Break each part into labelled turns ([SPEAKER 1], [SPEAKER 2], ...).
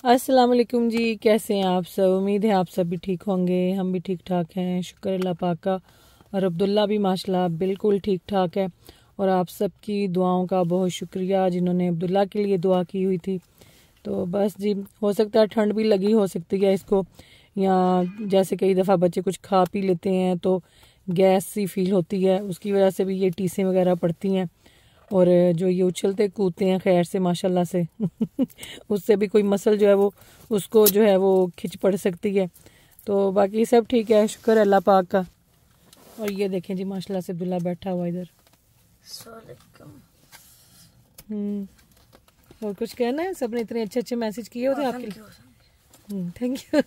[SPEAKER 1] अस्सलाम वालेकुम जी, कैसे हैं आप सब। उम्मीद है आप सब भी ठीक होंगे। हम भी ठीक ठाक हैं, शुक्र अल्लाह पाक का। और अब्दुल्ला भी माशाल्लाह बिल्कुल ठीक ठाक है। और आप सब की दुआओं का बहुत शुक्रिया जिन्होंने अब्दुल्ला के लिए दुआ की हुई थी। तो बस जी, हो सकता है ठंड भी लगी हो सकती है इसको, या जैसे कई दफ़ा बच्चे कुछ खा पी लेते हैं तो गैस सी फील होती है, उसकी वजह से भी ये टीसें वगैरह पड़ती हैं। और जो ये उछलते कूदते हैं खैर से माशाल्लाह से उससे भी कोई मसल जो है वो उसको जो है वो खिंच पड़ सकती है। तो बाकी सब ठीक है, शुक्र अल्लाह पाक का। और ये देखें जी माशाल्लाह से अब्दुल्ला बैठा हुआ इधर। और कुछ कहना है? सबने इतने अच्छे अच्छे मैसेज किए होते आपके लिए। थैंक यू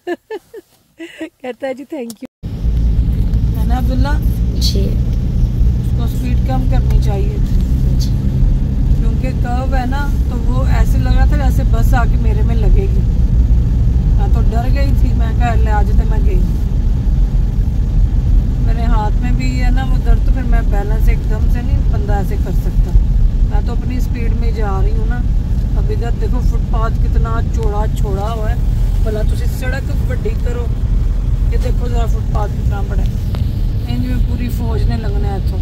[SPEAKER 1] कहता है जी थैंक यू। है ना अब्दुल्ला जी, उसको स्पीड कम करनी चाहिए क्योंकि कर्व है ना, तो वो ऐसे लग रहा था जैसे बस आके मेरे में लगेगी। मैं तो डर गई थी, मैं कहा ले आज तो मैं गई। मेरे हाथ में भी है ना वो दर्द, तो फिर मैं बैलेंस एकदम से नहीं बंदा ऐसे कर सकता। मैं तो अपनी स्पीड में जा रही हूँ ना। अब इधर देखो फुटपाथ कितना चौड़ा छोड़ा हुआ है, भला तुम सड़क बड़ी करो। ये देखो जरा फुटपाथ कितना बड़ा है। इंज में पूरी फौज ने लगना है इतों।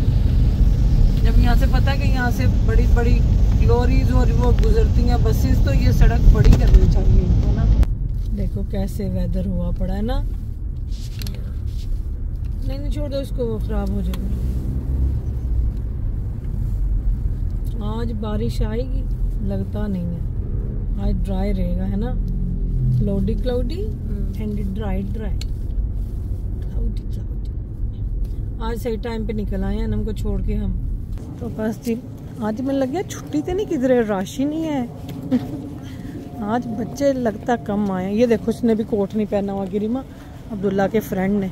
[SPEAKER 1] जब यहाँ से पता है कि यहाँ से बड़ी बड़ी लॉरीज और वो गुजरती हैं बसेस, तो ये सड़क बड़ी करनी चाहिए इनको ना। देखो कैसे वेदर हुआ पड़ा है ना। नहीं नहीं छोड़ दो इसको, वो खराब हो जाएगा। आज बारिश आएगी लगता नहीं है, आज ड्राई रहेगा है ना। Cloudy cloudy and dry dry, cloudy cloudy. आज सही टाइम पे निकल आए हैं हमको छोड़ के हम। तो बस जी, आज मैं लग गया छुट्टी तो नहीं, किधर राशि नहीं है आज बच्चे लगता कम आए। ये देखो उसने भी कोट नहीं पहना हुआ, गिरिमा अब्दुल्ला के फ्रेंड ने।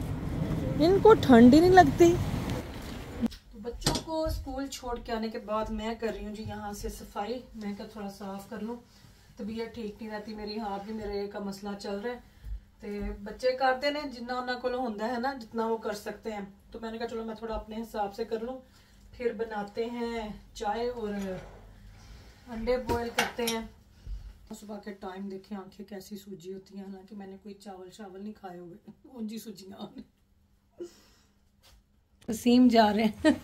[SPEAKER 1] इनको ठंड ही नहीं लगती। तो बच्चों को स्कूल छोड़ के आने के बाद मैं कर रही हूँ जी यहाँ से सफाई। मैं क्या थोड़ा साफ कर लूँ, तबीयत ठीक नहीं रहती मेरी, हाथ भी मेरे का मसला चल रहा है। तो बच्चे करते ने जिन्ना उन्होंने को होंदा है ना, जितना वो कर सकते हैं। तो मैंने कहा चलो मैं थोड़ा अपने हिसाब से कर लूँ। फिर बनाते हैं चाय और अंडे बॉयल करते हैं। सुबह के टाइम देखें आंखें कैसी सूजी होती हैं, हालांकि मैंने कोई चावल शावल नहीं खाए हुए, ऊंजी सूजियां। वसीम जा रहे हैं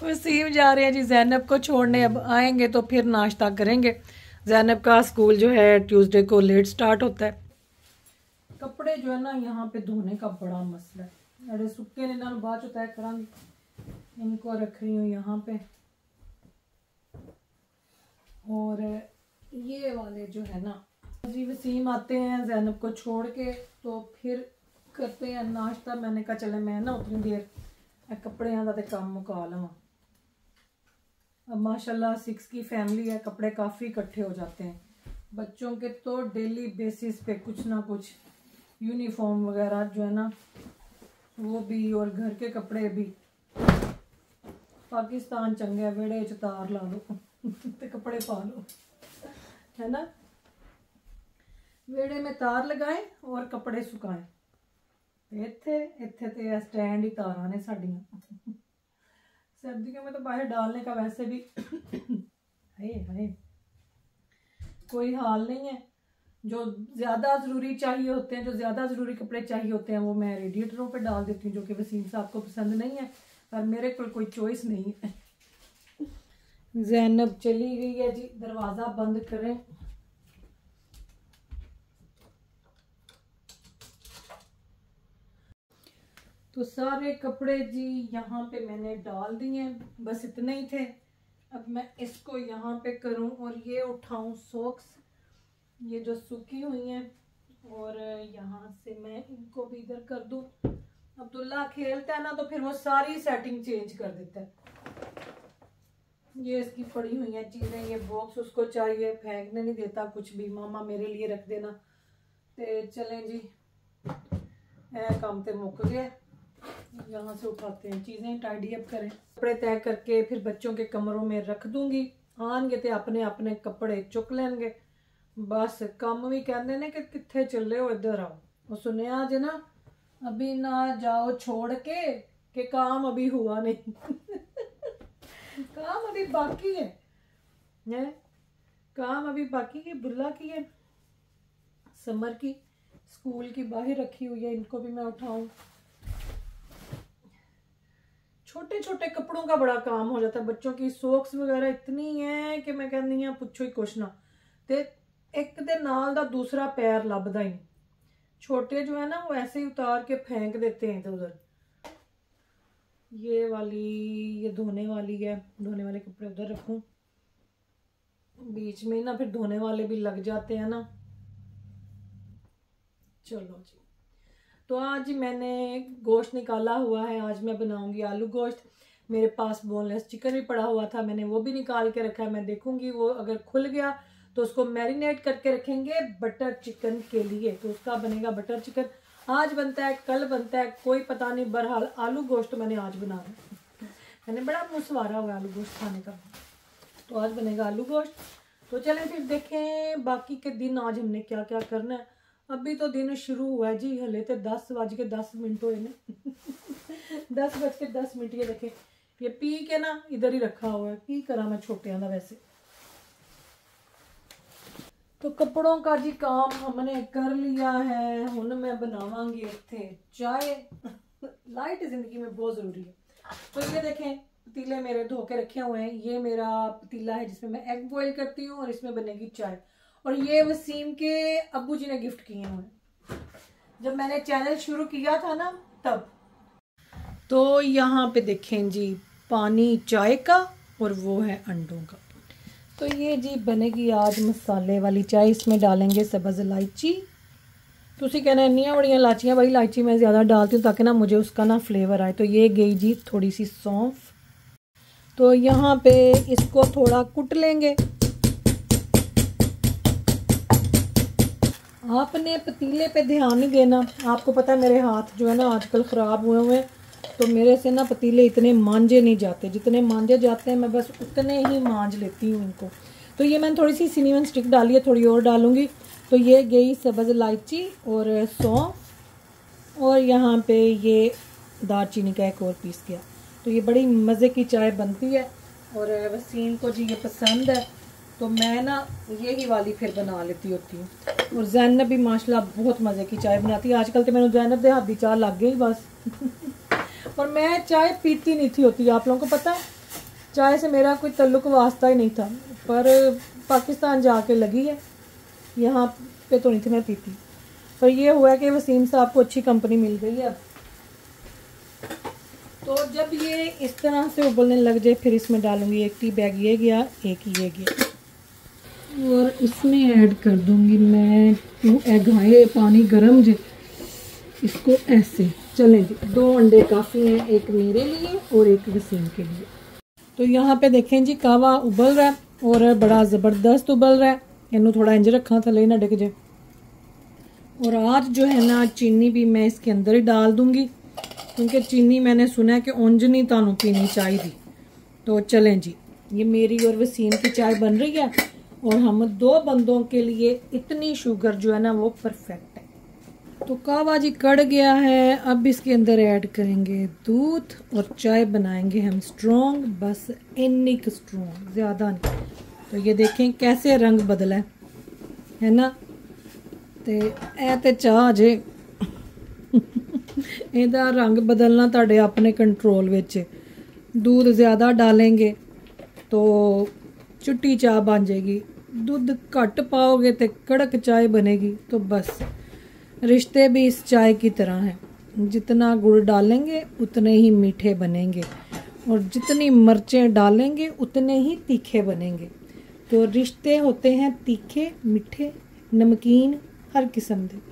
[SPEAKER 1] वसीम जा रहे हैं जी जैनब को छोड़ने। अब आएंगे तो फिर नाश्ता करेंगे। जैनब का स्कूल जो है ट्यूसडे को लेट स्टार्ट होता है। कपड़े जो है ना यहाँ पे धोने का बड़ा मसला है। अरे सुक्के ने ना बाद होता है करांगी, इनको रख रही हूँ यहाँ पे। और ये वाले जो है ना जी, वसीम आते हैं जैनब को छोड़ के तो फिर करते हैं नाश्ता। मैंने कहा चले मैं ना उतनी देर कपड़े का तो काम मुका लवा। अब माशाल्लाह 6 की फैमिली है, कपड़े काफ़ी इकट्ठे हो जाते हैं। बच्चों के तो डेली बेसिस पे कुछ ना कुछ यूनिफॉर्म वगैरह जो है ना वो भी, और घर के कपड़े भी। पाकिस्तान चंगे वेड़े च तार ला लो तो कपड़े पा लो, है ना। वेड़े में तार लगाए और कपड़े सुखाए। इत्थे इत्थे ते स्टैंड ही तारा ने साड़ियाँ। सर्दियों में तो बाहर डालने का वैसे भी हाय हाय कोई हाल नहीं है। जो ज़्यादा ज़रूरी चाहिए होते हैं, जो ज़्यादा ज़रूरी कपड़े चाहिए होते हैं वो मैं रेडिएटरों पे डाल देती हूँ, जो कि वसीम साहब को पसंद नहीं है। पर मेरे को कोई चॉइस नहीं है। जैनब चली गई है जी, दरवाज़ा बंद करें। तो सारे कपड़े जी यहाँ पे मैंने डाल दिए, बस इतने ही थे। अब मैं इसको यहाँ पे करूँ और ये उठाऊँ सॉक्स, ये जो सूखी हुई हैं, और यहाँ से मैं इनको भी इधर कर दूँ। अब्दुल्ला खेलता है ना तो फिर वो सारी सेटिंग चेंज कर देता है। ये इसकी पड़ी हुई हैं चीज़ें, ये बॉक्स उसको चाहिए, फेंकने नहीं देता कुछ भी, मामा मेरे लिए रख देना। तो चलें जी, काम तो मुक गया। यहाँ से उठाते हैं चीज़ें, टाइडी अप करें। कपड़े तय करके फिर बच्चों के कमरों में रख दूंगी। आएंगे तो अपने अपने कपड़े चुक लेंगे। बस काम भी कहते ने कि कित्थे चले हो, इधर आओ। वो सुनिया जे ना, अभी ना जाओ छोड़ के काम अभी हुआ नहीं काम अभी बाकी है, काम अभी बाकी है। बुल्ला की है समर की स्कूल की बाहर रखी हुई है, इनको भी मैं उठाऊं। छोटे छोटे कपड़ों का बड़ा काम हो जाता है, बच्चों की सॉक्स वगैरह इतनी है कि मैं कहनी हाँ पुछो ही कुछ ना, ते एक दे नाल दा दूसरा पैर लभदा ही नहीं। छोटे जो है ना वो ऐसे ही उतार के फेंक देते हैं इधर उधर। ये वाली ये धोने वाली है, धोने वाले कपड़े उधर रखूं, बीच में ना फिर धोने वाले भी लग जाते हैं ना। चलो जी, तो आज मैंने गोश्त निकाला हुआ है, आज मैं बनाऊंगी आलू गोश्त। मेरे पास बोनलेस चिकन भी पड़ा हुआ था, मैंने वो भी निकाल के रखा है। मैं देखूंगी वो अगर खुल गया तो उसको मैरिनेट करके रखेंगे बटर चिकन के लिए, तो उसका बनेगा बटर चिकन। आज बनता है, कल बनता है, कोई पता नहीं, बहरहाल आलू गोश्त मैंने आज बनाना। मैंने बड़ा मुँह हुआ आलू गोश्त खाने का, तो आज बनेगा आलू गोश्त। तो चलें फिर देखें बाकी के दिन आज हमने क्या क्या करना है। अभी तो दिन शुरू हुआ है जी, हले तो 10:10 हुए ना 10:10। ये देखें, ये पी के ना इधर ही रखा हुआ है, की करा मैं छोटिया का। वैसे तो कपड़ों का जी काम हमने कर लिया है, हुन मैं बनावांगी इत्थे चाय लाइट जिंदगी में बहुत जरूरी है। तो ये देखें पतीले मेरे धो के रखे हुए हैं, ये मेरा पतीला है जिसमें मैं एग बॉईल करती हूँ और इसमें बनेगी चाय। और ये वसीम के अब्बू जी ने गिफ्ट किए हुए जब मैंने चैनल शुरू किया था ना तब। तो यहाँ पे देखें जी पानी चाय का और वो है अंडों का। तो ये जी बनेगी आज मसाले वाली चाय, इसमें डालेंगे सब्ज़ इलायची। तुसी कहना इन्नियां बड़ियां इलायचियां, भाई इलायची मैं ज़्यादा डालती हूँ ताकि ना मुझे उसका ना फ्लेवर आए। तो ये गई जी थोड़ी सी सौंफ। तो यहाँ पे इसको थोड़ा कुट लेंगे। आपने पतीले पे ध्यान नहीं देना, आपको पता है मेरे हाथ जो है ना आजकल ख़राब हुए हुए हैं, तो मेरे से ना पतीले इतने मांजे नहीं जाते, जितने मांजे जाते हैं मैं बस उतने ही मांज लेती हूँ इनको। तो ये मैंने थोड़ी सी सिनेमन स्टिक डाली है, थोड़ी और डालूंगी। तो ये गई सब्ज़ इलायची और सौंफ, और यहाँ पे ये दालचीनी का एक और पीस गया। तो ये बड़ी मज़े की चाय बनती है और वसीम को जी ये पसंद है, तो मैं ना यही वाली फिर बना लेती होती हूँ। और जैनब भी माशाल्लाह बहुत मज़े की चाय बनाती है। आजकल तो मैंने जैनब दे हाथ दी चाय लग गई बस और मैं चाय पीती नहीं थी होती, आप लोगों को पता है चाय से मेरा कोई तल्लुक वास्ता ही नहीं था, पर पाकिस्तान जाके लगी है, यहाँ पे तो नहीं थी मैं पीती। पर ये हुआ कि वसीम साहब को अच्छी कंपनी मिल गई है। तो जब ये इस तरह से उबलने लग जाए फिर इसमें डालूंगी एक टी बैग ये गया, एक ये गया, और इसमें ऐड कर दूंगी मैं 2 एग। हाय पानी गर्म जे, इसको ऐसे चलें जी। 2 अंडे काफ़ी हैं, एक मेरे लिए और एक वसीम के लिए। तो यहाँ पे देखें जी कावा उबल रहा है और बड़ा ज़बरदस्त उबल रहा है। इनू थोड़ा इंज रखा थले ना डिग जाए। और आज जो है ना चीनी भी मैं इसके अंदर ही डाल दूंगी, क्योंकि चीनी मैंने सुना है कि उंज नहीं तानू पीनी चाहिए। तो चलें जी, ये मेरी और वसीम की चाय बन रही है और हम 2 बंदों के लिए इतनी शुगर जो है ना वो परफेक्ट है। तो कावा जी कड़ गया है, अब इसके अंदर ऐड करेंगे दूध और चाय बनाएंगे हम स्ट्रॉन्ग, बस इन्नी स्ट्रॉन्ग, ज़्यादा नहीं। तो ये देखें कैसे रंग बदला है ना, ते चाह जे ਇਹਦਾ रंग बदलना ਤੁਹਾਡੇ अपने कंट्रोल विच। दूध ज़्यादा डालेंगे तो चुट्टी चाय बन जाएगी, दूध घट पाओगे तो कड़क चाय बनेगी। तो बस रिश्ते भी इस चाय की तरह हैं, जितना गुड़ डालेंगे उतने ही मीठे बनेंगे और जितनी मिर्चें डालेंगे उतने ही तीखे बनेंगे। तो रिश्ते होते हैं तीखे, मीठे, नमकीन, हर किस्म के।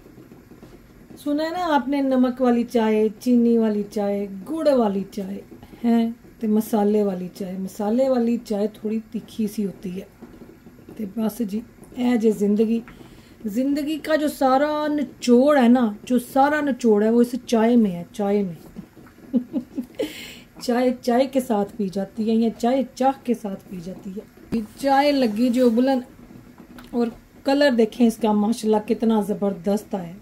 [SPEAKER 1] सुना है ना आपने, नमक वाली चाय, चीनी वाली चाय, गुड़ वाली चाय है, तो मसाले वाली चाय। मसाले वाली चाय थोड़ी तीखी सी होती है। तो बस जी ए जे जिंदगी का जो सारा निचोड़ है ना, जो सारा निचोड़ है वो इस चाय में है, चाय में चाय के साथ पी जाती है या चाय चाह के साथ पी जाती है। चाय लगी जो उबलन, और कलर देखें इसका माशाल्लाह कितना ज़बरदस्त है।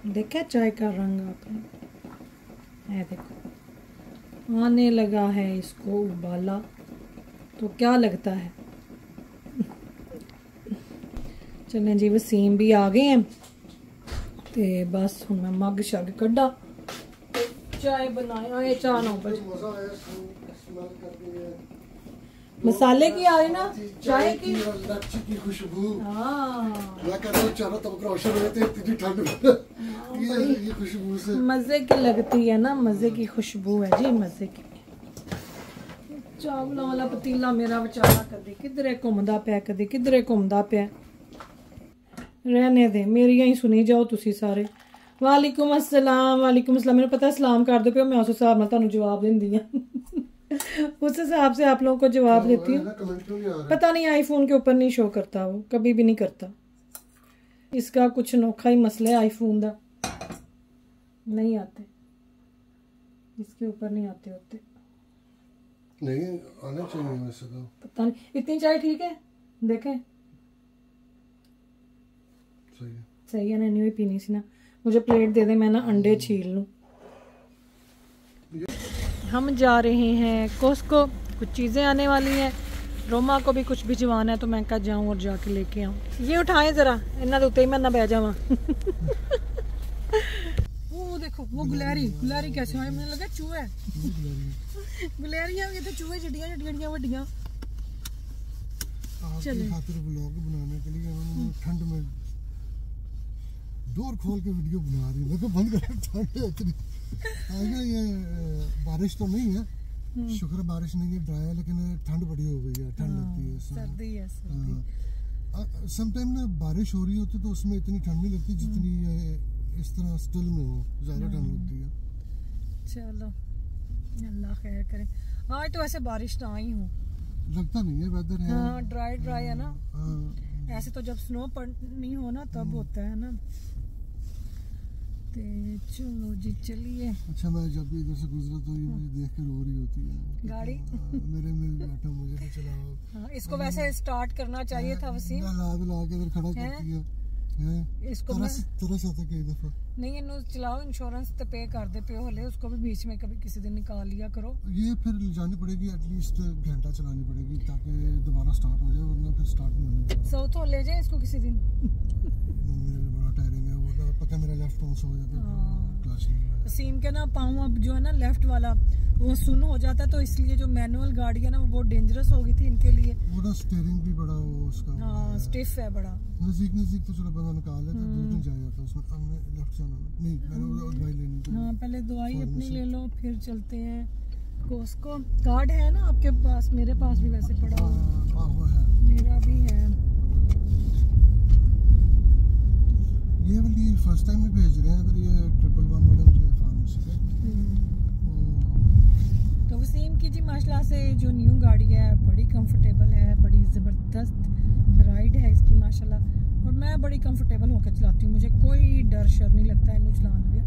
[SPEAKER 1] देखा चाय का रंग आपने, देखो आने लगा है इसको उबाला। तो क्या लगता है चलें जी, वसीम भी आ गए हैं ते बस हुण मैं मग शग कड्डा चाय बनाया है। 4-9 बजे मसाले की आ रही ना चाय की
[SPEAKER 2] खुशबू।
[SPEAKER 1] हाँ
[SPEAKER 2] मैं कह रहा हूँ चारों तरफ रोशन हुए थे, इतनी ठंड में ये खुशबू से
[SPEAKER 1] मजे की लगती है ना, मजे की खुशबू है जी, मजे की। चावलों वाला पतीला मेरा बेचारा कदे किधरे घूमदा पिया, कदे किधरे घूमदा पिया। रहने दे, मेरियां ही सुनी जाओ तुसी सारे। वालेकुम अस्सलाम, वालेकुम अस्सलाम। मैंने पता सलाम कर दो पे, मैं उस हिसाब नाल तुहानू जवाब देंदी हां। उस हिसाब से आप लोगों को जवाब देती हूँ। पता नहीं आईफोन के ऊपर नहीं शो करता, वो कभी भी नहीं करता। इसका कुछ अनोखा ही मसला है, आईफोन का नहीं आते, इसके ऊपर नहीं आते होते।
[SPEAKER 2] नहीं आने चाहिए वैसे तो।
[SPEAKER 1] पता नहीं, इतनी चाय ठीक है, देखें
[SPEAKER 2] सही है,
[SPEAKER 1] सही है ना। नहीं पीनी सी ना, मुझे प्लेट दे दे, मैं ना अंडे छील लूँ। हम जा रहे हैं कोस्को, कुछ चीज़ें आने वाली हैं। रोमा को भी कुछ भिजवाना है, तो मैं कहा जाऊँ और जाके लेके आऊँ। ये उठाएं ज़रा, इन्ना तो ही मैं ना बह जावा। वो देखो वो गुलैरी, गुलैरी कैसे है, मुझे लगा चूहा है। गुलैरियां ये तो चूहे चिड़ियां चिड़ियां वड्डियां।
[SPEAKER 2] आपकी खातिर व्लॉग बनाने के लिए उन्होंने ठंड में डोर खोल के वीडियो बना रही है। मैं बंद कर, ठंड है इतनी। आगे ये बारिश तो नहीं है, शुक्र बारिश नहीं है, ड्राई है, लेकिन ठंड बड़ी हो गई है, ठंड लगती है,
[SPEAKER 1] सर्दी है सर्दी।
[SPEAKER 2] समटाइम ना बारिश हो रही होती तो उसमें इतनी ठंड नहीं लगती जितनी इस तरह स्टिल में हो, ज्यादा ठंड लगती है।
[SPEAKER 1] चलो अल्लाह खैर करे। आज तो ऐसे बारिश ना आई हूँ,
[SPEAKER 2] लगता नहीं है, वेदर है
[SPEAKER 1] हाँ ड्राई ड्राई है ना। ऐसे तो जब स्नो पड़नी हो ना तब होता है ना। चलो जी चलिए।
[SPEAKER 2] अच्छा मैं जब भी इधर से गुजरा तो ये मुझे देख के रो रही होती है
[SPEAKER 1] गाड़ी।
[SPEAKER 2] मेरे में बैठा, मुझे तो चलाओ।
[SPEAKER 1] हाँ, इसको वैसे स्टार्ट करना चाहिए था वसीम।
[SPEAKER 2] ला के इधर खड़ा करती है।
[SPEAKER 1] इसको
[SPEAKER 2] तरस आता कई दफा।
[SPEAKER 1] नहीं इन्हों चलाओ, इंश्योरेंस तो पे कर दे पे होले, उसको भी बीच में कभी किसी दिन निकाल लिया करो।
[SPEAKER 2] ये फिर जानी पड़ेगी, एटलीस्ट घंटा चलानी पड़ेगी ताकि दोबारा स्टार्ट हो जाए, वरना फिर स्टार्ट नहीं होने देगा।
[SPEAKER 1] सो तो ले जाए इसको किसी दिन।
[SPEAKER 2] मेरे बड़ा टायरिंग है वो, पता मेरा लेफ्ट पांव सो जाता है, क्लच नहीं है।
[SPEAKER 1] सीम के ना पाँव अब जो है ना लेफ्ट वाला वो सुन हो जाता है, तो इसलिए जो मैनुअल गाड़ी है ना वो डेंजरस हो गई थी इनके लिए।
[SPEAKER 2] वो ना स्टीयरिंग भी बड़ा वो उसका
[SPEAKER 1] हाँ स्टिफ है बड़ा।
[SPEAKER 2] नजदीक तो चलो बंदा निकाल लेता, दूर नहीं जाया जाता उसमें। हमने लेफ्ट जाना नहीं, मैंने वो दवाई लेनी थी। हाँ
[SPEAKER 1] पहले दवाई अपनी ले लो फिर चलते हैं कोस्को। कार्ड है ना आपके पास? मेरे पास भी वैसे पड़ा हुआ है, मेरा भी है।
[SPEAKER 2] ये वाली फर्स्ट टाइम ही भेज रहे हैं अगर ये 111 वाला मुझे फार्मेसी से।
[SPEAKER 1] तो वसीम की जी माशाल्लाह से जो न्यू गाड़ी है बड़ी कंफर्टेबल है, बड़ी ज़बरदस्त राइड है इसकी माशाल्लाह, और मैं बड़ी कंफर्टेबल होकर चलाती हूँ। मुझे कोई डर शर नहीं लगता इन्हें चलाने में।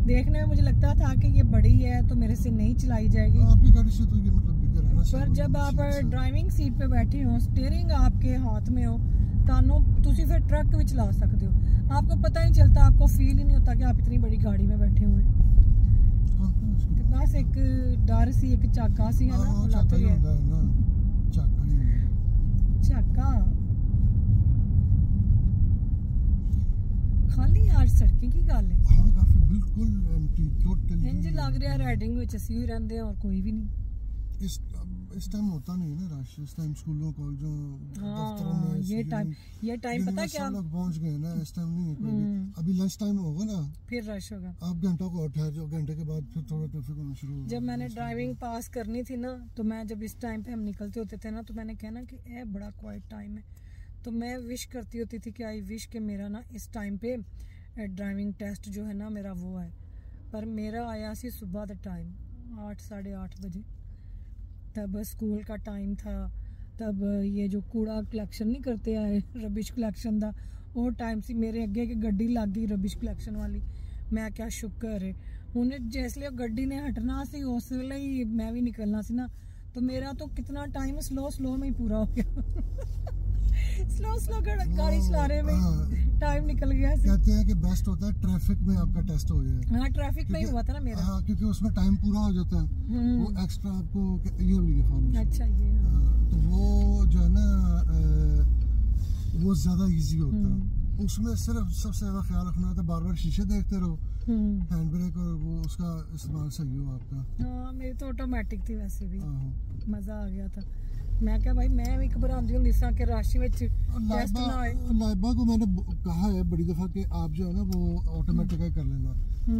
[SPEAKER 1] देखने में मुझे लगता था कि ये बड़ी है तो मेरे से नहीं चलाई जाएगी।
[SPEAKER 2] आपकी गाड़ी से तो ये मतलब बिगर है ना,
[SPEAKER 1] पर जब आप ड्राइविंग सीट पे बैठे हो, स्टीयरिंग आपके हाथ में हो, तानो तुसी फिर ट्रक भी चला सकते हो, आपको पता नहीं चलता, आपको फील ही नहीं होता कि आप इतनी बड़ी गाड़ी में बैठे हुए हैं। बस एक डर सी, एक चाका सी है ना,
[SPEAKER 2] चाका ही होता है ना,
[SPEAKER 1] चाका। खाली आज सड़कें की गल है।
[SPEAKER 2] हाँ काफी बिल्कुल एम्प्टी टोटली।
[SPEAKER 1] इंज लग रहा है राइडिंग में ਅਸੀਂ ही रहंदे हैं और कोई भी नहीं।
[SPEAKER 2] इस टाइम होता नहीं है ना रश, इस टाइम स्कूलों कॉलेजों दफ्तरों में
[SPEAKER 1] ये टाइम पता क्या
[SPEAKER 2] लोग पहुंच गए ना, इस टाइम नहीं है कोई भी। अभी लंच टाइम होगा ना
[SPEAKER 1] फिर रश होगा।
[SPEAKER 2] आप घंटा को ठहर जाओ, घंटे के बाद फिर थोड़ा ट्रैफिक होना शुरू होगा।
[SPEAKER 1] जब मैंने ड्राइविंग पास करनी थी ना, तो मैं जब इस टाइम पे हम निकलते होते थे ना, तो मैंने कहना कि ये बड़ा क्वाइट टाइम है, तो मैं विश करती होती थी कि आई विश के मेरा ना इस टाइम पे ड्राइविंग टेस्ट जो है ना मेरा वो है। पर मेरा आया सी सुबह का टाइम 8 साढ़े 8 बजे, तब स्कूल का टाइम था, तब ये जो कूड़ा कलैक्शन नहीं करते आए रबिश कलैक्शन का वो टाइम सी। मेरे अगे कि गड्डी लग गई रबिश कलैक्शन वाली, मैं क्या शुक्र है उन्हें जिसलिए गड्डी ने हटना सी उस वेले ही मैं भी निकलना सी ना, तो मेरा तो कितना टाइम स्लो में ही पूरा हो गया। स्लो गाड़ी चला रहे में टाइम निकल गया।
[SPEAKER 2] कहते हैं कि बेस्ट होता है ट्रैफिक में आपका टेस्ट हो जाए।
[SPEAKER 1] हाँ ट्रैफिक में ही हुआ था ना मेरा।
[SPEAKER 2] हाँ क्योंकि उसमें टाइम पूरा हो जाता है, वो एक्स्ट्रा आपको ये वाली फॉर्म।
[SPEAKER 1] अच्छा ये तो
[SPEAKER 2] वो जो है ना वो ज्यादा इजी होता है, उसमें सिर्फ सबसे ज्यादा ख्याल रखना था, बार बार शीशे देखते रहो, हैंड ब्रेक और वो उसका इस्तेमाल सही हो आपका।
[SPEAKER 1] हाँ मेरी तो ऑटोमेटिक थी वैसे भी, मजा आ गया था। मैं क्या भाई मैं भी घबराती हूँ जिस कि राशि में टेस्ट ना आए।
[SPEAKER 2] लाइबा को मैंने कहा है बड़ी दफा कि आप जो है ना वो ऑटोमेटिक कर लेना,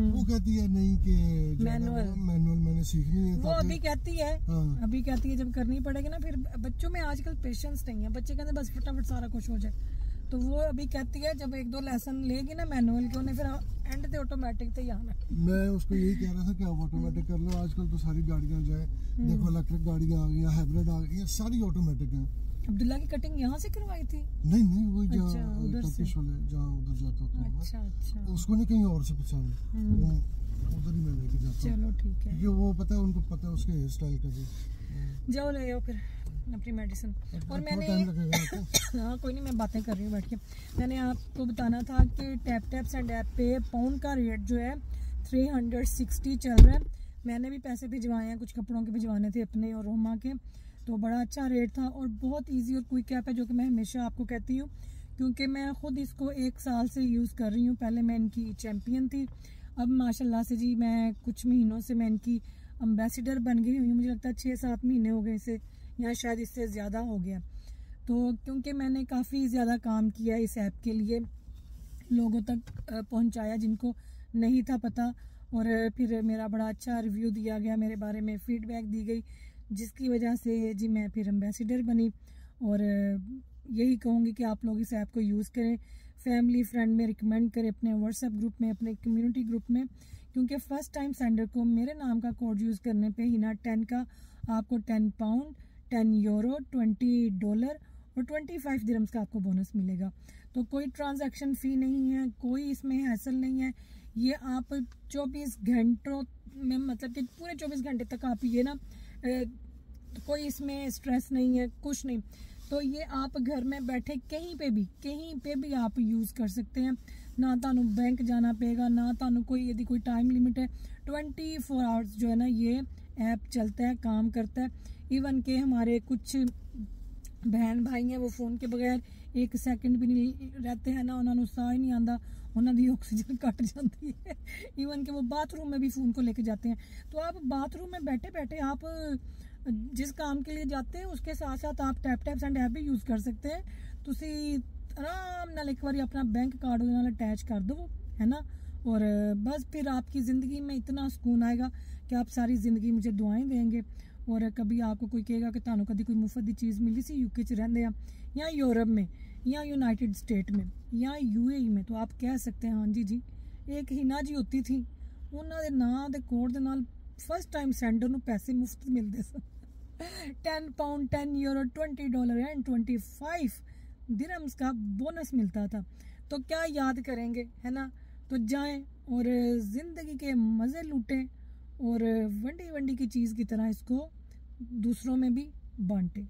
[SPEAKER 2] वो कहती है नहीं कि मैनुअल मैंने सीखनी है।
[SPEAKER 1] वो अभी कहती है, अभी कहती है जब करनी पड़ेगी ना, फिर बच्चों में आजकल पेशेंस नहीं है, बच्चे कहते बस फटाफट सारा कुछ हो जाए, तो वो अभी कहती है जब 1-2 लेसन लेगी ना मैनुअल के, उन्हें फिर एंड पे ऑटोमेटिक तो आना। मैं
[SPEAKER 2] उसको यही कह रहा था कि आप ऑटोमेटिक कर लो, आजकल तो सारी गाड़ियां जो है देखो इलेक्ट्रिक गाड़ियां आ गई हैं, हाइब्रिड आ गई हैं, सारी ऑटोमेटिक हैं।
[SPEAKER 1] अब्दुल्ला की कटिंग यहाँ से करवाई थी?
[SPEAKER 2] नहीं वो जहाँ उधर जाता होता है। अच्छा उसको नहीं कहीं और से पसंद, उधर ही मैं लेके जाता हूँ।
[SPEAKER 1] चलो ठीक है,
[SPEAKER 2] क्योंकि वो पता है, उनको पता है उसके हेयर स्टाइल का भी।
[SPEAKER 1] जाओ ले आओ फिर अपनी मेडिसिन। और मैंने हाँ कोई नहीं, मैं बातें कर रही हूँ बैठ के। मैंने आपको बताना था कि टैप्स एंड ऐप पे पाउंड का रेट जो है 360 चल रहा है। मैंने भी पैसे भिजवाए हैं, कुछ कपड़ों के भिजवाने थे अपने और रोमा के, तो बड़ा अच्छा रेट था और बहुत इजी और क्विक ऐप है, जो कि मैं हमेशा आपको कहती हूँ क्योंकि मैं खुद इसको 1 साल से यूज़ कर रही हूँ। पहले मैं इनकी चैम्पियन थी, अब माशाल्लाह से जी मैं कुछ महीनों से मैं इनकी एम्बेसडर बन गई हुई हूँ। मुझे लगता है 6-7 महीने हो गए इसे, या शायद इससे ज़्यादा हो गया। तो क्योंकि मैंने काफ़ी ज़्यादा काम किया इस ऐप के लिए, लोगों तक पहुँचाया जिनको नहीं था पता, और फिर मेरा बड़ा अच्छा रिव्यू दिया गया, मेरे बारे में फ़ीडबैक दी गई, जिसकी वजह से जी मैं फिर एम्बेसडर बनी। और यही कहूँगी कि आप लोग इस ऐप को यूज़ करें, फैमिली फ्रेंड में रिकमेंड करें, अपने व्हाट्सएप ग्रुप में, अपने कम्युनिटी ग्रुप में, क्योंकि फ़र्स्ट टाइम सेंडर को मेरे नाम का कोड यूज़ करने पे हिना 10 का आपको 10 पाउंड, 10 यूरो, $20 और 25 दिरहम्स का आपको बोनस मिलेगा। तो कोई ट्रांजैक्शन फ़ी नहीं है, कोई इसमें हैसल नहीं है। ये आप 24 घंटों में, मतलब कि पूरे 24 घंटे तक आप ये ना कोई इसमें स्ट्रेस नहीं है, कुछ नहीं। तो ये आप घर में बैठे कहीं पे भी आप यूज़ कर सकते हैं, ना तानू बैंक जाना पड़ेगा, ना तानू कोई यदि कोई टाइम लिमिट है। 24 आवर्स जो है ना ये ऐप चलता है, काम करता है। इवन के हमारे कुछ बहन भाई हैं वो फ़ोन के बगैर 1 सेकंड भी नहीं रहते हैं ना, उन्होंने साह ही नहीं आता, उन्होंने ऑक्सीजन कट जाती है। इवन के वो बाथरूम में भी फ़ोन को लेके जाते हैं। तो आप बाथरूम में बैठे बैठे आप जिस काम के लिए जाते हैं उसके साथ साथ आप टैप्स एंड ऐप भी यूज़ कर सकते हैं। तुसी आराम नाल एक बार अपना बैंक कार्ड उहदे नाल अटैच कर दो, है ना, और बस फिर आपकी ज़िंदगी में इतना सुकून आएगा कि आप सारी ज़िंदगी मुझे दुआएं देंगे। और कभी आपको कोई कहेगा कि तानू कभी कोई मुफ्त की चीज़ मिली सी यूके च रहंदे आ, या यूरोप में, या यूनाइटेड स्टेट में, या UAE में, तो आप कह सकते हैं हाँ जी एक हिना जी होती थी, उन्होंने नाम के कोड के नाल फर्स्ट टाइम सेंडर नू पैसे मुफ्त मिलते सन। 10 पाउंड, 10 यूरो, $20 एंड 25 दिरहम्स का बोनस मिलता था। तो क्या याद करेंगे, है ना। तो जाएं और ज़िंदगी के मज़े लूटें और वंडी की चीज़ की तरह इसको दूसरों में भी बांटें।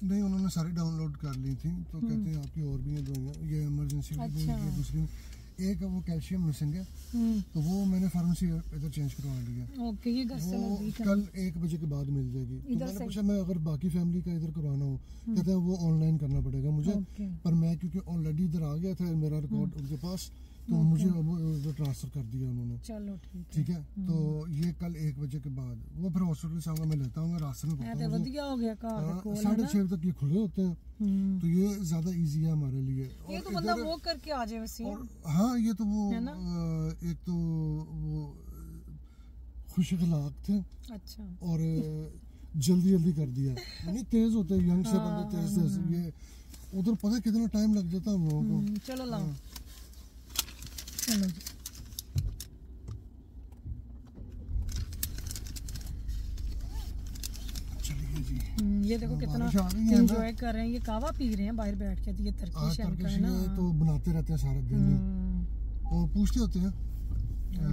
[SPEAKER 2] नहीं, उन्होंने सारी डाउनलोड कर ली थी, तो कहते हैं आपकी और भी हैं दवाइयाँ, ये इमरजेंसी की दूसरी, एक वो कैल्शियम मिसिंग है, तो वो मैंने फार्मेसी इधर चेंज करवा लिया।
[SPEAKER 1] ओके, ये घर से नजदीक है,
[SPEAKER 2] कल 1 बजे के बाद मिल जाएगी। तो मैंने पूछा मैं अगर बाकी फैमिली का इधर करवाना हो, कहते हैं वो ऑनलाइन करना पड़ेगा मुझे, पर मैं क्योंकि ऑलरेडी इधर आ गया था, मेरा रिकॉर्ड उनके पास, तो मुझे अब ट्रांसफर कर दिया उन्होंने।
[SPEAKER 1] चलो
[SPEAKER 2] ठीक है। तो ये कल 1 बजे के बाद वो फिर हॉस्पिटल से आऊंगा, मैं लेता हूँ रास्ते में, 6:30 तक ये खुले होते हैं, तो ये ज्यादा इजी है हमारे लिए।
[SPEAKER 1] ये तो मतलब वो करके आ जाए वैसे।
[SPEAKER 2] हाँ, ये तो वो एक तो वो खुश अखलाक थे, अच्छा, और जल्दी कर दिया, यानी तेज होते हैं, यंग से बंदे तेज। ये उधर पता कितना टाइम लग जाता है हम लोगों को।
[SPEAKER 1] चलो लाओ, चलो जी। ये देखो कितना एंजॉय कर रहे हैं, ये कावा पी रहे हैं बाहर बैठ के। ये टर्किश है ना,
[SPEAKER 2] तो बनाते रहते हैं सारा दिन, तो पूछते होते हैं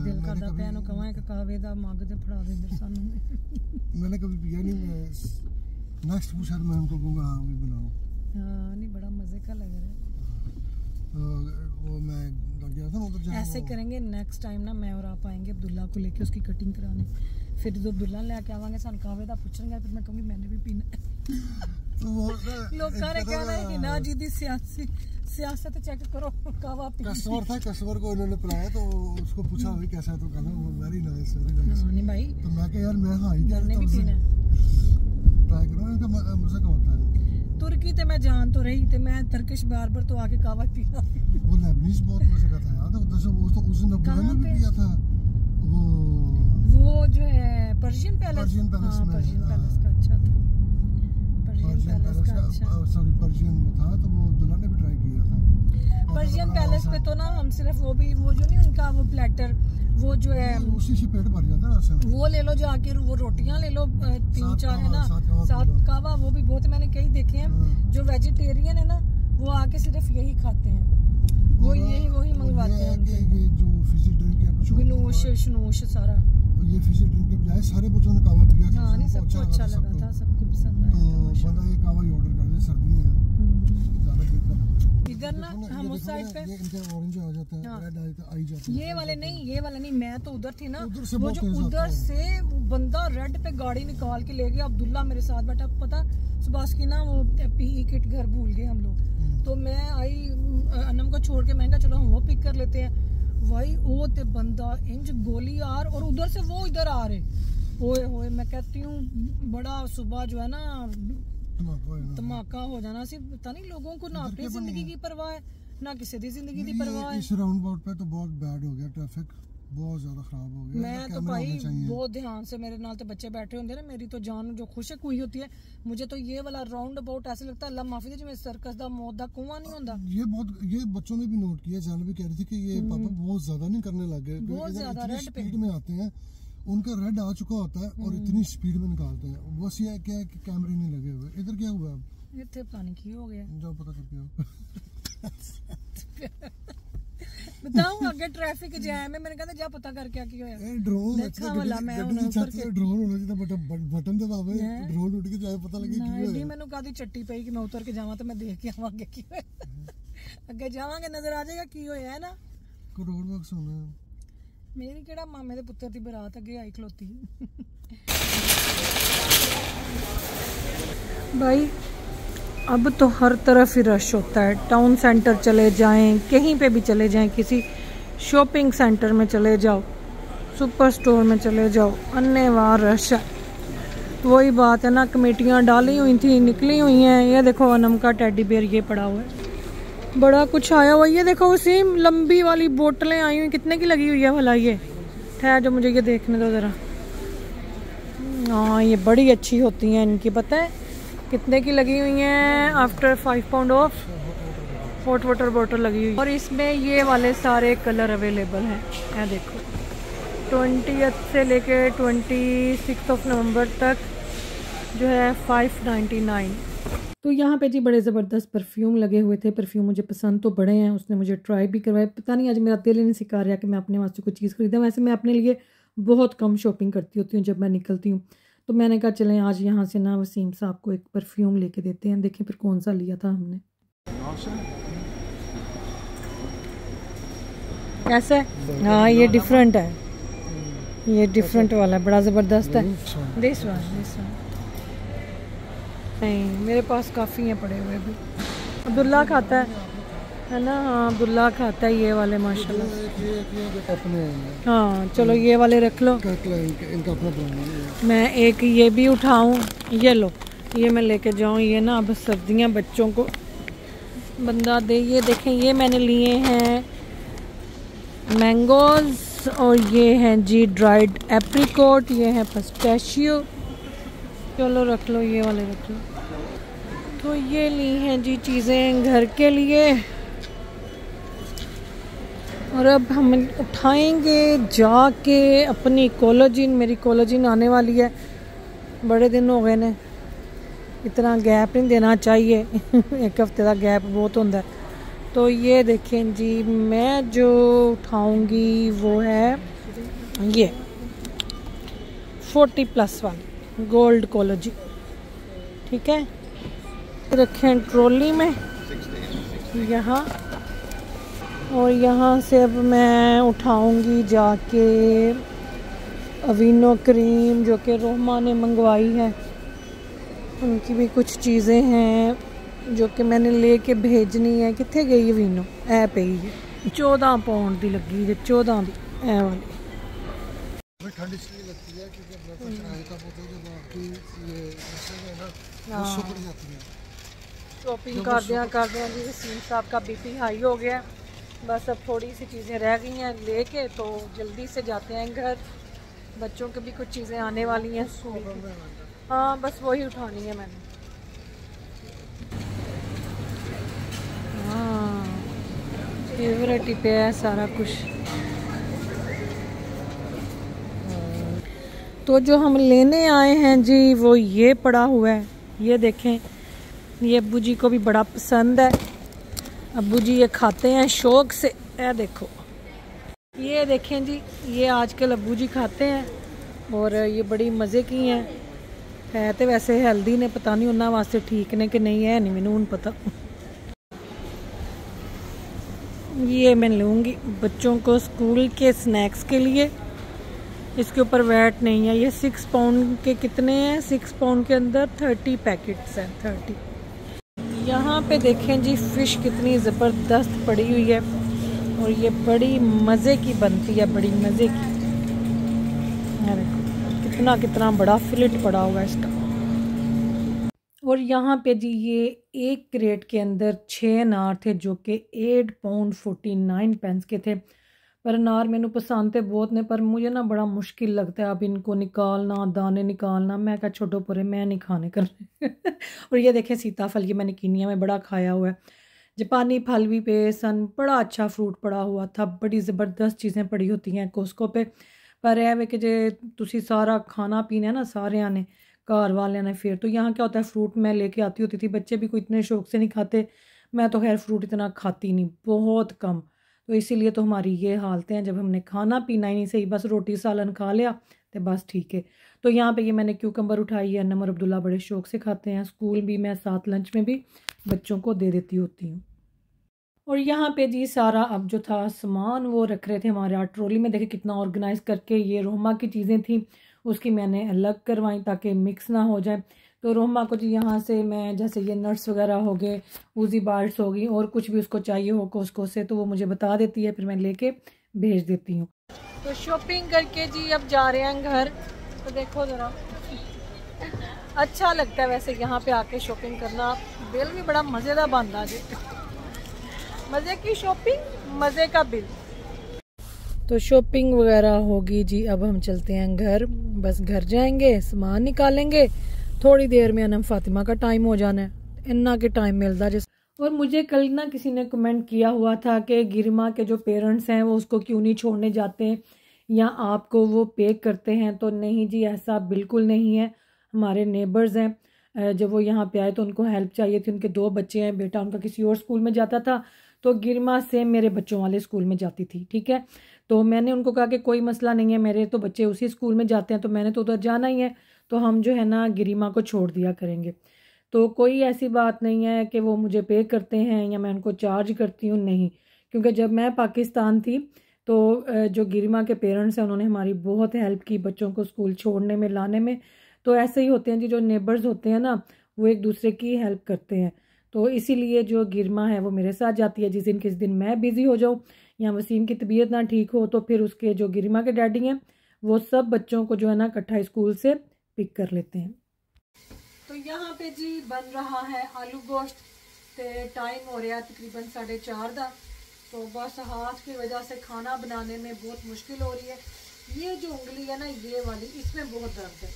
[SPEAKER 1] दिल करदा पैनो कवाए का कावे दा मग ते फड़ा दे इधर सानू।
[SPEAKER 2] मैंने कभी पिया नहीं, मैं नेक्स्ट पूछा तो मैं उनको कहूंगा हाँ भी बनाओ।
[SPEAKER 1] हाँ, नहीं बड़ा मजे का लग रहा है।
[SPEAKER 2] वो मैं गया था उधर,
[SPEAKER 1] ऐसे करेंगे नेक्स्ट टाइम ना, मैं और आप आएंगे अब्दुल्ला को लेके उसकी कटिंग कराने, फिर जो अब्दुल्ला लेके आवांगे सन कावे दा पूछेंगे, फिर मैं कहूंगी मैंने भी पीना। लोग ने कहना है कि ना जी दी सियासत चेक करो। कावा
[SPEAKER 2] कस्टमर था, कस्टमर को इन्होंने पिलाया तो उसको पूछा भाई कैसा है, तो कहना वो वेरी नाइस वेरी नाइस।
[SPEAKER 1] नहीं भाई
[SPEAKER 2] तो मैं कहा यार मैं हाँ ही
[SPEAKER 1] मैंने भी पीना
[SPEAKER 2] ट्राई करो, इनका मजा का होता है।
[SPEAKER 1] तुर्की ते मैं जान तो रही थे, मैं टर्किश बार तो आके कावा पीना।
[SPEAKER 2] वो लेबनीज बहुत मजे का था यार, उधर से वो तो उस दिन अब्दुल्ला ने भी पिया था
[SPEAKER 1] वो जो है पर्शियन पैलेस।
[SPEAKER 2] पर्शियन पैलेस में,
[SPEAKER 1] पर्शियन पैलेस का अच्छा था।
[SPEAKER 2] पर्शियन पैलेस का सॉरी पर्शियन वो था, तो वो अब्दुल्ला ने भी ट्राई किया था।
[SPEAKER 1] पर्शियन पैलेस पे तो ना हम सिर्फ वो जो नहीं उनका वो प्लेटर वो जो है
[SPEAKER 2] उसी से पेट भर जाता है वैसे।
[SPEAKER 1] वो ले लो जाके, वो रोटियां ले लो 3-4 है ना, 7 कावा, वो भी बहुत मैंने कई देखे हैं जो वेजिटेरियन है ना, वो आके सिर्फ यही खाते हैं, वो यही वही मंगवाते हैं।
[SPEAKER 2] ये जो फिजी ड्रिंक या कुछ
[SPEAKER 1] गनूश शनूश सारा,
[SPEAKER 2] ये फिजी ड्रिंक के बजाय सारे बच्चों ने कावा पिया था।
[SPEAKER 1] हाँ नहीं सबको अच्छा लगा था, सबको पसंद आया था।
[SPEAKER 2] तो बंदा ये कावा ही ऑर्डर कर दे, सर्दी है ज्यादा बेहतर।
[SPEAKER 1] इधर ना हम उस साइड पे
[SPEAKER 2] ये इनके ऑरेंज आ जाता है, रेड आई जाता है।
[SPEAKER 1] ये वाले नहीं, मैं तो उधर थी ना,
[SPEAKER 2] वो जो
[SPEAKER 1] उधर से बंदा रेड पे गाड़ी निकाल के ले गया। अब्दुल्ला मेरे साथ बैठा, पता सुबह की ना वो पीई किट घर भूल गए हम लोग, तो मैं आई अनम को छोड़ के, मैं कहा चलो हम वो पिक कर लेते हैं। भाई वो ते बंदा इंज गोली आर, और उधर से वो इधर आ रहे, ओए होए मैं कहती हूँ बड़ा सुबह जो है ना धमाका हो जाना सी। पता नहीं लोगों को ना अपनी जिंदगी की परवाह है ना किसी की जिंदगी की परवाह है।
[SPEAKER 2] इस राउंड अबाउट पे तो बहुत बैड हो गया, ट्रैफिक बहुत ज्यादा खराब हो गया।
[SPEAKER 1] मैं तो भाई बहुत ध्यान से, मेरे नाल तो बच्चे बैठे होंगे ना, मेरी तो जान जो खुशक हुई होती है। मुझे तो ये वाला राउंड अबाउट ऐसे लगता है अल्लाह माफी दे जिवें सर्कस दा मौत दा कुआं नहीं होता।
[SPEAKER 2] ये बच्चों ने भी नोट किया, जान भी कह रही थी कि ये पापा बहुत ज्यादा नहीं करने लगे,
[SPEAKER 1] बहुत ज्यादा रेड
[SPEAKER 2] स्पीड में आते हैं, उनका रेड आ चुका होता है और इतनी स्पीड में निकालते हैं। बस ये क्या है कि कैमरे नहीं लगे हुए। इधर क्या हुआ
[SPEAKER 1] इतने पता नहीं की हो गया,
[SPEAKER 2] जाओ पता करके आओ।
[SPEAKER 1] बताऊं आगे ट्रैफिक जैम है, मैंने कहा जा पता करके आ क्या होया।
[SPEAKER 2] ड्रोन
[SPEAKER 1] देखा वाला मैं उन्हें ऊपर के
[SPEAKER 2] ड्रोन होना चाहिए, बटन दबावे ड्रोन उड़ के जाए पता लगे की होया।
[SPEAKER 1] नहीं मैंने कादी चट्टी पई कि मैं उतर के जावां तो मैं देख के आवां आगे की होया। अगे जावांगे नजर आ जाएगा की होया है ना।
[SPEAKER 2] करोड़ बक्स होना
[SPEAKER 1] मेरी केड़ा मामे दे पुत्तर दी बरात अगे आई खलोती। भाई अब तो हर तरफ ही रश होता है, टाउन सेंटर चले जाएं, कहीं पे भी चले जाएं, किसी शॉपिंग सेंटर में चले जाओ, सुपर स्टोर में चले जाओ, अन्यवार रश है। वही बात है ना, कमेटियां डाली हुई थी निकली हुई हैं। ये देखो अनम का टेडी बेयर ये पड़ा हुआ है, बड़ा कुछ आया हुआ। ये देखो उसी लंबी वाली बोतलें आई हुई, कितने की लगी हुई है भला? ये ठहर जो मुझे ये देखने दो ज़रा। हाँ ये बड़ी अच्छी होती हैं इनकी, पता है कितने की लगी हुई हैं? After 5 pound of hot water bottle लगी हुई। और इसमें ये वाले सारे कलर अवेलेबल हैं। ये देखो 20 से लेके 26 नवंबर तक जो है 599। तो यहाँ पे जी बड़े ज़बरदस्त परफ्यूम लगे हुए थे। परफ्यूम मुझे पसंद तो बड़े हैं, उसने मुझे ट्राई भी करवाया। पता नहीं आज मेरा दिल नहीं सिखा रहा कि मैं अपने वास्ते कोई चीज़ खरीदा। वैसे मैं अपने लिए बहुत कम शॉपिंग करती होती हूँ जब मैं निकलती हूँ, तो मैंने कहा चलें आज यहाँ से ना वसीम साहब को एक परफ्यूम लेके देते हैं। देखें फिर कौन सा लिया था हमने। कैसा है? हाँ ये डिफरेंट है, ये डिफरेंट वाला बड़ा ज़बरदस्त है। दिस वन नहीं, मेरे पास काफ़ी हैं पड़े हुए भी। अब्दुल्ला खाता है ना? हाँ अब्दुल्ला खाता है ये वाले माशाल्लाह। हाँ चलो ये वाले रख लो, मैं एक ये भी उठाऊं। ये लो, ये मैं लेके जाऊं। ये ना अब सर्दियाँ बच्चों को बंदा दे। ये देखें ये मैंने लिए हैं मैंगोज़, और ये हैं जी ड्राइड एप्रिकॉट, ये है पिस्ताशियो। चलो रख लो, ये वाले रख लो। तो ये ली हैं जी चीज़ें घर के लिए, और अब हम उठाएंगे जाके अपनी कोलाजिन। मेरी कोलाजिन आने वाली है, बड़े दिन हो गए ने, इतना गैप नहीं देना चाहिए। एक हफ्ते का गैप बहुत होता है। तो ये देखें जी मैं जो उठाऊंगी वो है ये 40+ वाली गोल्ड कोलाजिन, ठीक है। रखें ट्रॉली में यहाँ, और यहाँ से अब मैं उठाऊंगी जाके अवीनो क्रीम जो कि रोमा ने मंगवाई है। उनकी भी कुछ चीज़ें हैं, जो कि मैंने लेके भेजनी है। कितने गई है वीनो? ऐ पे ही 14 पाउंड की लगी है, 14 की ऐ वाली।
[SPEAKER 2] ठंड इसलिए लगती है क्योंकि ब्रेकफास्ट हल्का होता है, जब आपकी ये नसें है ना वो सुकड़ जाती हैं।
[SPEAKER 1] शॉपिंग कर दिया जी। वसीम साहब का बीपी हाई हो गया। बस अब थोड़ी सी चीज़ें रह गई हैं लेके, तो जल्दी से जाते हैं घर। बच्चों की भी कुछ चीज़ें आने वाली हैं स्कूल की। हाँ बस वही उठानी है मैंने। हाँ फेवरेट ही पे है सारा कुछ। तो जो हम लेने आए हैं जी वो ये पड़ा हुआ है, ये देखें। ये अब्बू जी को भी बड़ा पसंद है, अब्बू जी ये खाते हैं शौक से। ये देखो, ये देखें जी, ये आजकल अब्बू जी खाते हैं और ये बड़ी मज़े की हैं। है तो वैसे हेल्दी ने, पता नहीं उन्होंने वास्ते ठीक ने कि नहीं है, नहीं मैंने उन पता। ये मैं लूँगी बच्चों को स्कूल के स्नैक्स के लिए। इसके ऊपर वैट नहीं है। ये 6 पाउंड के कितने हैं? 6 पाउंड के अंदर 30 पैकेट्स हैं, 30। यहाँ पे देखें जी फ़िश कितनी ज़बरदस्त पड़ी हुई है और ये बड़ी मज़े की बनती है, बड़ी मज़े की। देखो कितना बड़ा फिलेट पड़ा हुआ है इसका। और यहाँ पे जी ये एक क्रेट के अंदर 6 अनार थे जो कि 8 पाउंड 49 पेंस के थे। पर अनार मैंने पसंद थे बहुत ने, पर मुझे ना बड़ा मुश्किल लगता है अब इनको निकालना, दाने निकालना। मैं क्या छोटो पूरे मैं नहीं खाने कर और ये देखें सीताफल, ये मैंने कीनिया में बड़ा खाया हुआ है। जापानी फल भी पे सन, बड़ा अच्छा फ्रूट पड़ा हुआ था। बड़ी ज़बरदस्त चीज़ें पड़ी होती हैं कोस्को पे। पर यह वे कि जे तुसी सारा खाना पीना है ना सारे ने, घर वाले ने, फिर तो यहाँ क्या होता है फ्रूट मैं लेके आती होती थी। बच्चे भी कोई इतने शौक से नहीं खाते। मैं तो खैर फ्रूट इतना खाती नहीं, बहुत कम। तो इसीलिए तो हमारी ये हालतें हैं। जब हमने खाना पीना ही नहीं सही, बस रोटी सालन खा लिया तो बस ठीक है। तो यहाँ पे ये मैंने क्यूकम्बर उठाई है। नमर अब्दुल्ला बड़े शौक से खाते हैं। स्कूल भी मैं साथ लंच में भी बच्चों को दे देती होती हूँ। और यहाँ पे जी सारा अब जो था सामान वो रख रहे थे हमारे ट्रॉली में। देखे कितना ऑर्गेनाइज करके। ये रोमा की चीज़ें थी, उसकी मैंने अलग करवाई ताकि मिक्स ना हो जाए। तो रोमा को जी यहाँ से मैं जैसे ये नट्स वगैरह हो गए, ऊजी बार्ड्स हो गई, और कुछ भी उसको चाहिए हो कोस्को से तो वो मुझे बता देती है, फिर मैं लेके भेज देती हूँ। तो शॉपिंग करके जी अब जा रहे हैं घर। तो देखो ज़रा अच्छा लगता है वैसे यहाँ पे आके शॉपिंग करना। बिल भी बड़ा मज़ेदार बनता जी। मज़े की शॉपिंग, मज़े का बिल। तो शॉपिंग वगैरह होगी जी, अब हम चलते हैं घर। बस घर जाएंगे, सामान निकालेंगे, थोड़ी देर में अनम फातिमा का टाइम हो जाना है। इन्ना के टाइम मिलता जिस। और मुझे कल ना किसी ने कमेंट किया हुआ था कि गिरमा के जो पेरेंट्स हैं वो उसको क्यों नहीं छोड़ने जाते हैं या आपको वो पे करते हैं। तो नहीं जी, ऐसा बिल्कुल नहीं है। हमारे नेबर्स हैं, जब वो यहाँ पे आए तो उनको हेल्प चाहिए थी। उनके 2 बच्चे हैं, बेटा उनका किसी और स्कूल में जाता था, तो गिरमा सेम मेरे बच्चों वाले स्कूल में जाती थी। ठीक है, तो मैंने उनको कहा कि कोई मसला नहीं है, मेरे तो बच्चे उसी स्कूल में जाते हैं तो मैंने तो उधर जाना ही है, तो हम जो है ना गिरिमा को छोड़ दिया करेंगे। तो कोई ऐसी बात नहीं है कि वो मुझे पे करते हैं या मैं उनको चार्ज करती हूँ, नहीं। क्योंकि जब मैं पाकिस्तान थी तो जो गिरिमा के पेरेंट्स हैं उन्होंने हमारी बहुत हेल्प की बच्चों को स्कूल छोड़ने में, लाने में। तो ऐसे ही होते हैं जी, जो नेबर्स होते हैं ना वो एक दूसरे की हेल्प करते हैं। तो इसीलिए जो गिरमा है वो मेरे साथ जाती है। जिस दिन किस दिन मैं बिज़ी हो जाऊँ या वसीम की तबीयत ना ठीक हो तो फिर उसके जो गिरिमा के डैडी हैं वो सब बच्चों को जो है ना इकट्ठा स्कूल से पिक कर लेते हैं। तो यहाँ पे जी बन रहा है आलू गोश्त। तो टाइम हो रहा है तकरीबन 4:30 का। तो बस हाथ की वजह से खाना बनाने में बहुत मुश्किल हो रही है। ये जो उंगली है ना ये वाली, इसमें बहुत दर्द है।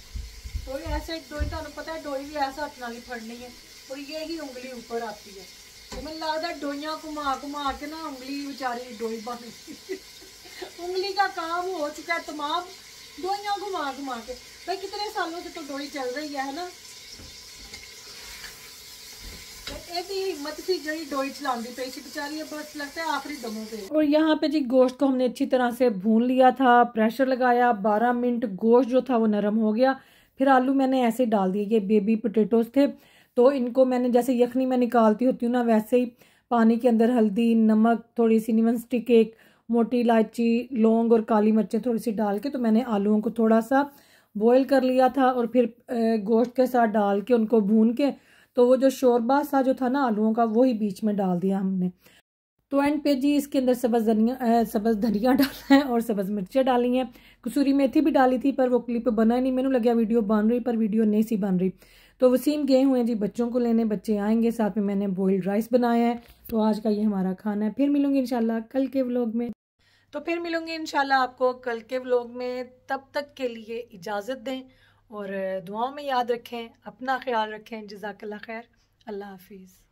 [SPEAKER 1] तो ऐसे डोई, तुम पता है डोई भी ऐसा हथ नाल फड़नी है और ये ही उंगली ऊपर आती है। तो मैंने लगता डोइयाँ घुमा के ना उंगली बेचारी डोई बन गई। उंगली का काम हो चुका है तमाम, डोइयाँ घुमा के। भाई कितने सालों से तो डोई चल रही है ना। और यहाँ पे जी गोश्त को हमने अच्छी तरह से भून लिया था, प्रेशर लगाया, 12 मिनट गोश्त जो था वो नरम हो गया। फिर आलू मैंने ऐसे डाल दिए। ये बेबी पोटैटोज थे तो इनको मैंने जैसे यखनी में निकालती होती हूँ ना वैसे ही पानी के अंदर हल्दी, नमक, थोड़ी सी नीमन स्टिक, एक मोटी इलायची, लौंग और काली मिर्चें थोड़ी सी डाल के तो मैंने आलूओं को थोड़ा सा बॉयल कर लिया था और फिर गोश्त के साथ डाल के उनको भून के तो वो जो शोरबा सा जो था ना आलूओं का, वही बीच में डाल दिया हमने। तो एंड पे जी इसके अंदर सब्ज़ धनिया डाला है और सब्ज़ मिर्चें डाली हैं, कसूरी मेथी भी डाली थी, पर वो क्लिप बना ही नहीं। मैंने लगा वीडियो बन रही, पर वीडियो नहीं सी बन रही। तो वसीम गए हुए हैं जी बच्चों को लेने, बच्चे आएंगे, साथ में मैंने बॉइल्ड राइस बनाया है। तो आज का ये हमारा खाना है। फिर मिलूंगी इंशाल्लाह कल के व्लॉग में। तो फिर मिलूंगी इंशाल्लाह आपको कल के व्लॉग में। तब तक के लिए इजाज़त दें और दुआओं में याद रखें, अपना ख्याल रखें। जज़ाकल्लाह खैर, अल्लाह हाफिज़।